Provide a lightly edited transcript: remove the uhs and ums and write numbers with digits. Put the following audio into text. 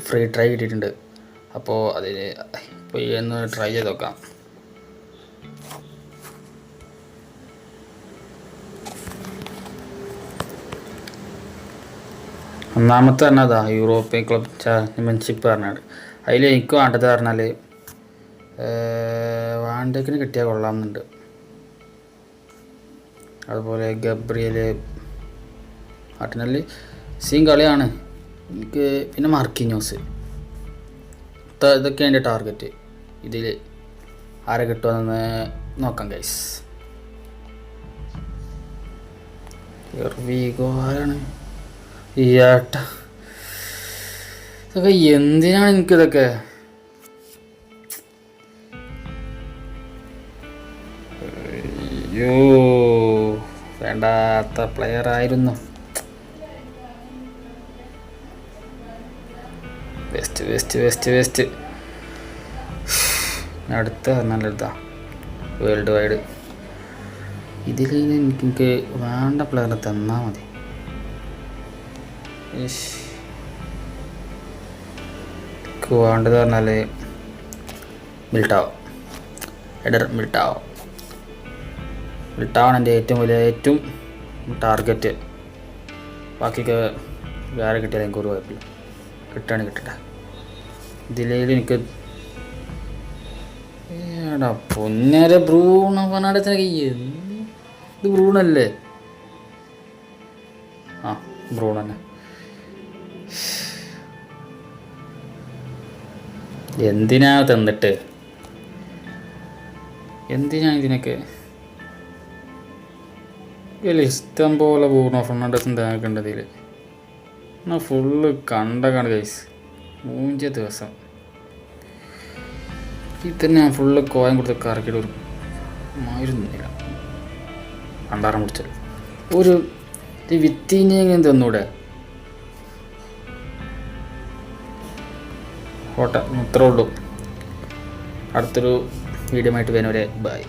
Free try കിട്ടിയിട്ടുണ്ട്. അപ്പോൾ അതിന് പോയി ഒന്ന് ട്രൈ ചെയ്ത് നോക്കാം. ഒന്നാമത്തെ പറഞ്ഞതാ യൂറോപ്യൻ ക്ലബ് ചാമ്പ്യൻഷിപ്പ് പറഞ്ഞാൽ. അതിൽ എനിക്ക് വേണ്ടത് പറഞ്ഞാൽ വാണ്ടേക്കിന് കിട്ടിയാൽ കൊള്ളാമെന്നുണ്ട്. അതുപോലെ ഗബ്രിയൽ മാർട്ടിനല്ലി സീൻ കളിയാണ് എനിക്ക്. പിന്നെ മാർക്കിന്യോസ്. ഇതൊക്കെ എൻ്റെ ടാർഗറ്റ്. ഇതിൽ ആരെ കിട്ടുമെന്ന് നോക്കാം ഗൈസ്. എർവിഗോ ആരാണ് ഏട്ട? ഇതൊക്കെ എന്തിനാണ് എനിക്കിതൊക്കെ? അയ്യോ, വേണ്ടാത്ത പ്ലെയർ ആയിരുന്നു. വെസ്റ്റ്. അടുത്ത നല്ലതാ വേൾഡ് വൈഡ്. ഇതിൽ എനിക്ക് വേണ്ട പ്ലെയറിനെ തന്നാൽ മതി. എനിക്ക് വേണ്ടത് പറഞ്ഞാൽ മിൽട്ടാവാണ് എൻ്റെ ഏറ്റവും ടാർഗറ്റ്. ബാക്കിയൊക്കെ വേറെ കിട്ടിയാൽ എനിക്ക് ഒരു കുഴപ്പമില്ല. കിട്ടുകയാണെങ്കിൽ കിട്ടട്ടെ. ഇതിലേലും എനിക്ക് ഏടാ പൊന്നേരെ ബ്രൂണോ ഫെർണാണ്ടസിനൊക്കെ ഇത് ബ്രൂണല്ലേ? ആ ബ്രൂണോ തന്നെ. എന്തിനാ തന്നിട്ട്? എന്തിനാണ് ഇതിനൊക്കെ? ഇതിൽ ഇഷ്ടം പോലെ ബ്രൂണോ ഫെർണാണ്ടസും തേക്കുണ്ടതിൽ. എന്നാൽ ഫുള്ള് കണ്ടാണ് ഗൈസ്. 3 ദിവസം ഇതന്നെ ഞാൻ ഫുള്ള് കോയം കൊടുത്ത് കറക്കിയിട്ട് ഒരു മായിരുന്നില്ല. കണ്ടാറം പിടിച്ചത് ഒരു വിത്തിനെങ്കിലും തന്നൂടെ? ഓട്ടെ, ഇത്രേ ഉള്ളൂ. അടുത്തൊരു വീഡിയോ ആയിട്ട് വരുന്നവരെ ബൈ.